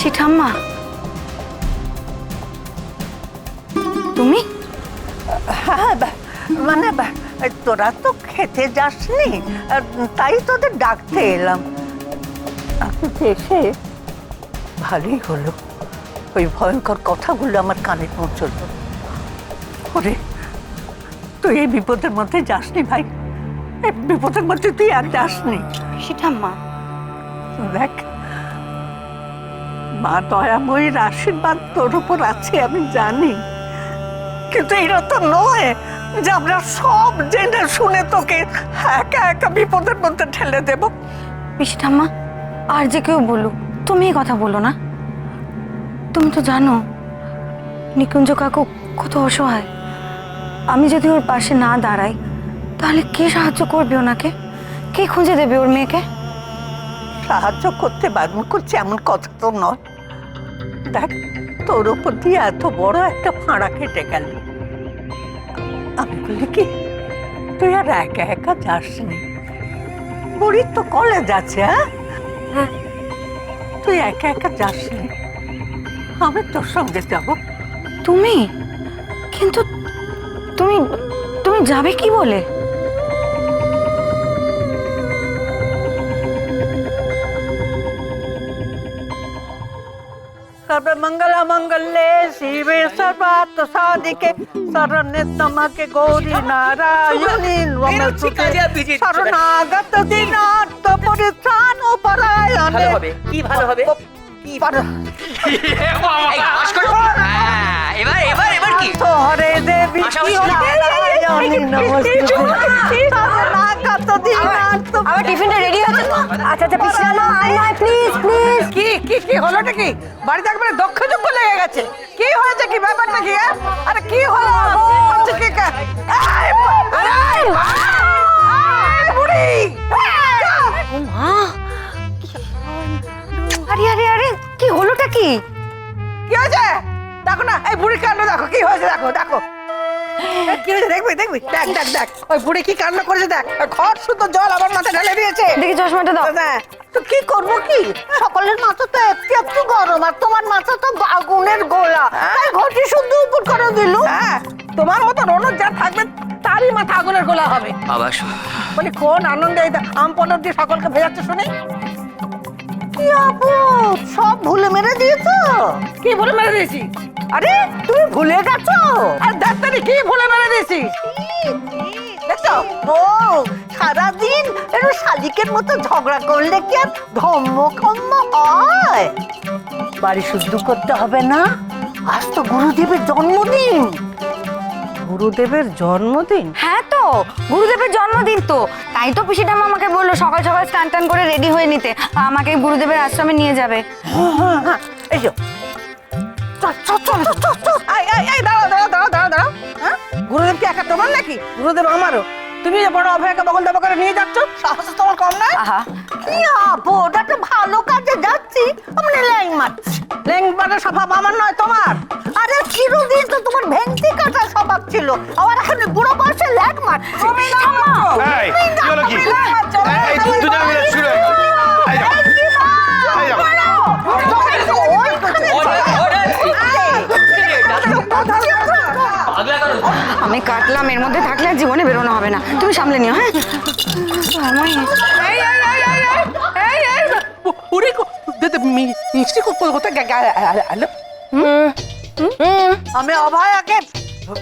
পিসি ঠাম্মা, তুমি? হ্যাঁ, মানে তোরা তো খেতে যাসনি, তাই তোদের ডাকতে এলাম। এসে ভালোই হলো, ওই ভয়ঙ্কর কথাগুলো আমার কানে পৌঁছলো। ওরে, তুই এই বিপদের মধ্যে যাসনি ভাই, এই বিপদের মধ্যে তুই আর যাসনি। পিসি ঠাম্মা, দেখ, মা দয়াময়ীর আশীর্বাদ তোর উপর আছে আমি জানি, কিন্তু এটা তো নয় যে আমরা সব জেনে শুনে তোকে একা একা বিপদের মধ্যে ঠেলে দেব। পিসি ঠাম্মা, আর যে কেউ বলুক, তুমি এই কথা বলো না। তুমি তো জানো নিকুঞ্জ কাকু কত অসহায়। আমি যদি ওর পাশে না দাঁড়াই তাহলে কে সাহায্য করবে ওনাকে? কে খুঁজে দেবে ওর মেয়েকে? সাহায্য করতে বারণ করছে এমন কথা তো নয়। দেখ, তোর উপর দিয়ে এত বড় একটা ফাঁড়া কেটে গেল। আমি বলি কি, তুই আর একা একা যাসনি, বুড়ির তো কলেজ আছে। হ্যাঁ, তুই একা একা যাসনি, আমি তোর সঙ্গে যাব। তুমি? কিন্তু তুমি তুমি যাবে কি বলে? सर्वमंगल मंगले शिवे सर्वार्थ साधिके शरण्ये त्र्यंबके गौरी नारायणी नमोस्तुते शरणागत दीनार्थ परित्राण परायणे। কি ভালো হবে এবার এবার এবার কি हरे देवी नारायणी नमोस्तुते शरणागत दीनार्थ। আমার টিফিনটা রেডি হয়েছে তো? আচ্ছা আচ্ছা পিসি ঠাম্মা, আই নয়, প্লিজ প্লিজ। কি কি কি হলোটা কি? বাড়িতে একবারে দক্ষ যুক্ষ লেগে গেছে। কি হয়েছে, কি ব্যাপারটা কি? আরে কি হলো? হচ্ছে কি? বুড়ি, মা, আরে আরে আরে, কি হলোটা কি? কি হয়েছে দেখো না, এই বুড়ি কাণ্ড দেখো, কি হয়েছে দেখো দেখো। কি হয়েছে দেখবি দেখবি, দেখ দেখ দেখ, ওই বুড়ি কি কাণ্ড করেছে দেখ। ঘর শুদ্ধ জল আমার মাথায় ঢেলে দিয়েছে। দেখি চশমাটা দাও। তো কি করবো কি, সকলের মাথা তো একটু একটু গরম, আর তোমার মাথা তো আগুনের গোলা, তাই ঘটি শুদ্ধ উপর করে দিল। তোমার মতো রনক যা থাকবে তারই মাথা আগুনের গোলা হবে। বাবা বলি কোন আনন্দে এই আম পটল দিয়ে সকলকে ভেজাচ্ছে শুনি। কি আপু, সব ভুলে মেরে দিয়েছো? কি ভুলে মেরে দিয়েছি? আরে তুমি ভুলে গেছো? আর ডাক্তারি কি ভুলে মেরে দিয়েছি দেখো? ও সারাদিন একটু শালিকের মতো ঝগড়া করলে কি আর ধম্ম কম্ম হয়? বাড়ি শুদ্ধ করতে হবে না? আজ তো গুরুদেবের জন্মদিন। গুরুদেবের জন্মদিন? হ্যাঁ তো, গুরুদেবের জন্মদিন তো, তাই তো পিসি ঠাম্মা আমাকে বললো সকাল সকাল স্নান টান করে রেডি হয়ে নিতে, আমাকে গুরুদেবের আশ্রমে নিয়ে যাবে। এসো, দাঁড়াও দাঁড়াও দাঁড়াও দাঁড়াও দাঁড়াও। গুরুদেব কি একা তোমার নাকি? গুরুদেব আমারও। তুমি যে বড় অভয়কে বগল দেব করে নিয়ে যাচ্ছ, সাহস তোমার কম নয়? কি আপু, ওটা তো ভালো কাজে যাচ্ছি, আমরা ল্যাং মারছি। ল্যাং মারার স্বভাব আমার নয় তোমার। আরে চিরদিন তো তোমার ভেংচি কাটার স্বভাব ছিল, আবার এখন বুড়ো বয়সে ল্যাং মারছি। তুমি না এই, কি হলো কি? এই, দুজনে মিলে শুরু হয়ে গেল। এই যাও। এই যাও। আমি কাটলাম, এর মধ্যে থাকলে আর জীবনে বেরোনো হবে না। তুমি সামলে নিও। হ্যাঁ, আমি অভয়াকে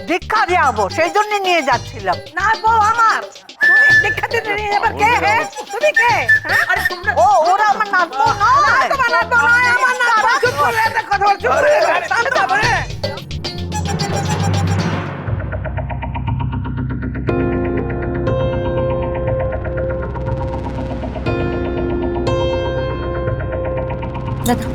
দীক্ষা দিয়াবো, সেই জন্য নিয়ে যাচ্ছিলাম। না বউ আমার, তুমি দীক্ষা দিতে নিয়ে যাবার কে? তুমি কে? ও ওরা আমার নাতবো নয়। তোমার নাতবো নয়, আমার নাতবো। চুপ করে একটা কথা বল, চুপ করে শান্ত হবে। দাদা,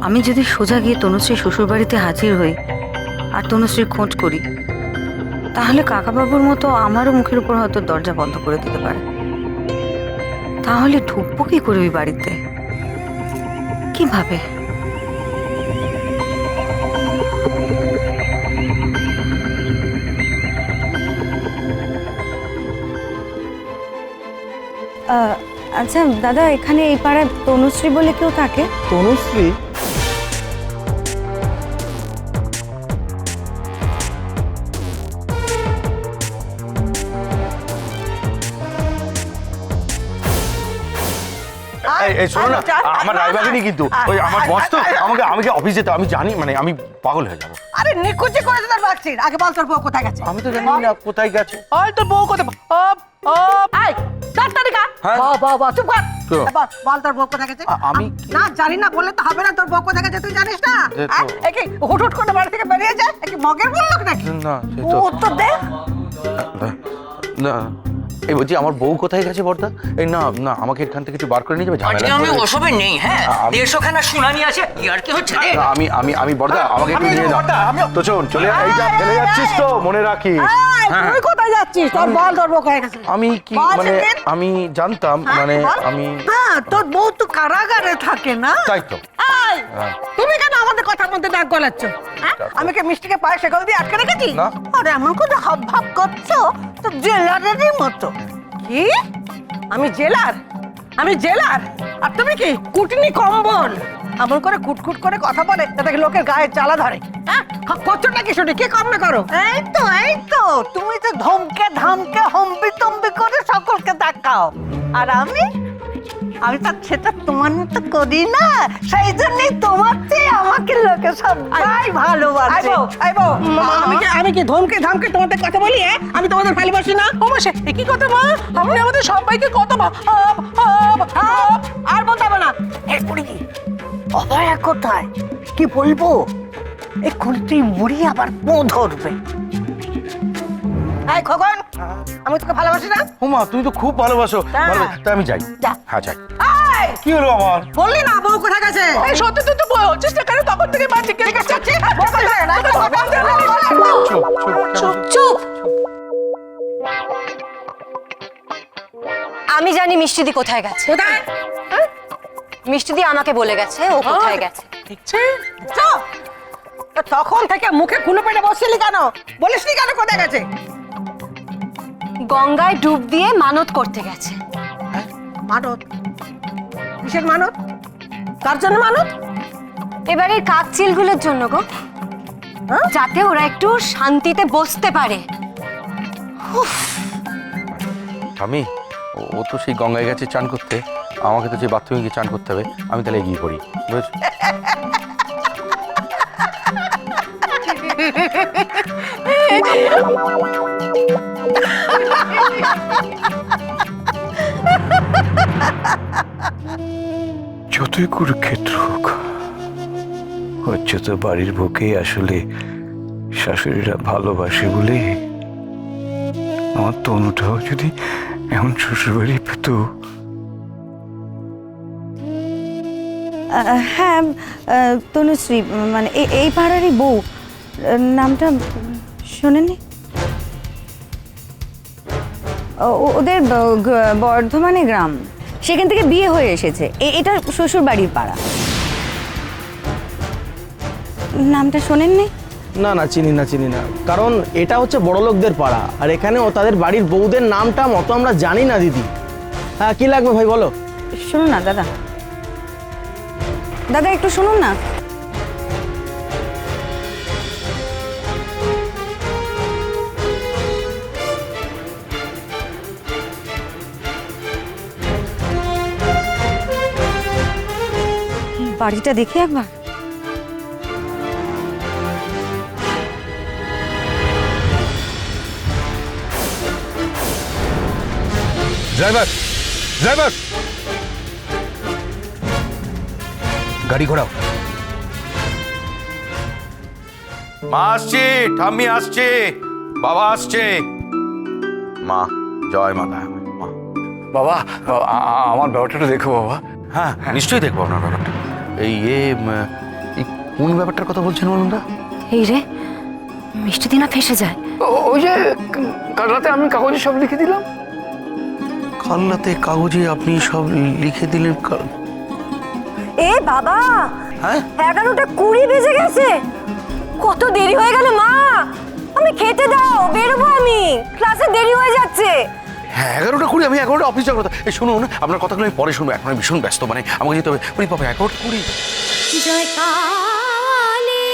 আমি যদি সোজা গিয়ে তনুশ্রী শ্বশুর বাড়িতে হাজির হই আর তনুশ্রীর খোঁজ করি, তাহলে কাকাবাবুর মতো আমারও মুখের উপর হয়তো দরজা বন্ধ করে দিতে পারে। তাহলে ঢুকবো কি করে ওই বাড়িতে, কিভাবে? আচ্ছা দাদা, এখানে এই পাড়ায় তনুশ্রী বলে কেউ থাকে? তনুশ্রী? এই শোনো না, আমার রায়বাগিনী কিন্তু ওই আমার বস তো আমাকে অফিস যেতে, আমি জানি, মানে আমি পাগল হয়ে যাবো। আরে নিকুচি করেছে তার বাচ্চির, আগে বল তোর বউ কোথায় গেছে? আমি তো জানি না কোথায় গেছে। ওই তোর বউ কোথায়? এই ডাক্তারিকা হ্যাঁ? বাবা চুপ কর। তো? বল তোর বউ কোথায় গেছে? আমি না জানি না বললে তো হবে না, তোর বউ কোথায় গেছে তুই জানিস না? সে তো- একে হুট হুট করে বাড়ি থেকে বেরিয়ে যায়, একে মগের বললো নাকি? না, সে তো উত্তর দে। না, এই বলছি আমার বউ কোথায় গেছে বর্দা? এই না না, আমাকে এখান থেকে একটু বার করে নিয়ে যাবে, আজকে ঝামেলা আমি করে। ওসবে নেই। হ্যাঁ, আমি- 150খানা শুনানি আছে, ইয়ার কি হচ্ছে রে? না, আমি বর্দা, আমাকে একটু নিয়ে যাও তো। শোন, চলে এইটা ফেলে যাচ্ছিস তো, মনে রাখিস। হ্যাঁ। তুই কোথায় যাচ্ছিস? তোর বল তোর বউ কোথায় গেছে? আমি কি বল মানে সেদিন। আমি জানতাম, মানে বল। আমি হ্যাঁ, তোর বউ তো কারাগারে থাকে না? তাই তো। এই, হ্যাঁ। তুমি কেন আমাদের কথার মধ্যে নাক গলাচ্ছ? হ্যাঁ? আমি কি মিষ্টিকে পায়ে সেকল দিয়ে আটকে রেখেছি? না। আরে এমন করে হাব ভাব করছো তো জেলারেরই মতো। কি? আমি জেলার? আমি জেলার? আর তুমি কি কুটনি কম্বল? এমন করে কুটকুট করে কথা বলে যাতে লোকের গায়ে জ্বালা ধরে। হ্যাঁ, করছো নাকি শুনি? কি কম না করো? এই তো তুমি তো ধমকে ধামকে হম্বি তম্বি করে সকলকে দেখাও। আর আমি তার সেটা তোমার মতো করি না, সেই জন্যই তোমার চেয়ে আমাকে লোকে সবাই ভালোবাসে। আমি কি ধমকে ধামকে তোমাদের কথা বলি? আমি তোমাদের ভালোবাসি না? ও মাসে কি কথা মা? আপনি আমাদের সবাইকে কত আর বলতে হবে না। এরপরে কি অভয়া কোথায়? কি বলবো? এই খুলতি বুড়ি আবার পো ধরবে। এই খোকন, আমি তোকে ভালোবাসি না? ওমা, তুমি তো খুব ভালোবাসো। হ্যাঁ। তাই আমি যাই। যা। হ্যাঁ, যাই। এই, কি হলো আমার? বললি না বউ কোথায় গেছে? এই সত্যি তুই তো বলছিস না কেন? তখন থেকে মা জিজ্ঞেস করছে বউ কোথায়? চুপ, চুপ, চুপ। আমি জানি মিষ্টিদি কোথায় গেছে। কোথায়? মিষ্টিদি আমাকে বলে গেছে ও কোথায় গেছে। চুপ! তো তখন থেকে মুখে কুলো পেটে বসছিলি কেন? বলিসনি কেন কোথায় গেছে? গঙ্গায় ডুব দিয়ে মানত করতে গেছে। মানত? কিসের মানত? কার জন্য মানত? এবারে কাকচিলগুলোর জন্য গো, যাতে ওরা একটু শান্তিতে বসতে পারে। আমি ও তো সেই গঙ্গায় গেছে চান করতে, আমাকে তো যে বাথরুমে গিয়ে চান করতে হবে, আমি তাহলে এগিয়ে পড়ি, বুঝেছো? যতই কুরুক্ষেত্র হোক, হচ্ছে তো বাড়ির বউকে আসলে শাশুড়িরা ভালোবাসে বলে। আমার তনুটাও যদি এমন শ্বশুরবাড়ি পেত। হ্যাঁ, তনুশ্রী, মানে এই পাড়ারই বউ। নামটা শোনেননি? ওদের বর্ধমানে গ্রাম, সেখান থেকে বিয়ে হয়ে এসেছে। এটা শ্বশুর বাড়ির পাড়া। নামটা শোনেননি? না না, চিনি না, কারণ এটা হচ্ছে বড় লোকদের পাড়া, আর এখানেও তাদের বাড়ির বউদের নামটা মতো আমরা জানি না দিদি। হ্যাঁ, কি লাগবে ভাই বলো। শুনুন না দাদা, দাদা একটু শুনুন না। বাড়িটা দেখি একবার। ড্রাইভার, ড্রাইভার, গাড়ি ঘোরাও। মা আসছে, ঠাম্মি আসছে, বাবা আসছে। মা, জয় মাতা। মা, বাবা, আমার ব্যাপারটা দেখো বাবা। হ্যাঁ নিশ্চয়ই দেখবো আপনার ব্যাপারটা। এই কোন ব্যাপারটার কথা বলছেন বলুন না? এই রে, মিষ্টি দিনা ফেসে যায়। ওই যে কাল রাতে আমি কাগজে সব লিখে দিলাম। কাল রাতে কাগজে আপনি সব লিখে দিলেন? এ বাবা, হ্যাঁ 11:20 বেজে গেছে। কত দেরি হয়ে গেল মা, আমি খেতে দাও, বেরোবো আমি, ক্লাসে দেরি হয়ে যাচ্ছে। হ্যাঁ 11:20, আমি 11টা অফিস যাওয়ার কথা। এই শুনুন, আপনার কথাগুলো আমি পরে শুনবো, এখন আমি ভীষণ ব্যস্ত, মানে আমাকে যেতে হবে। ওরে বাবা 11:20। জয় কালী।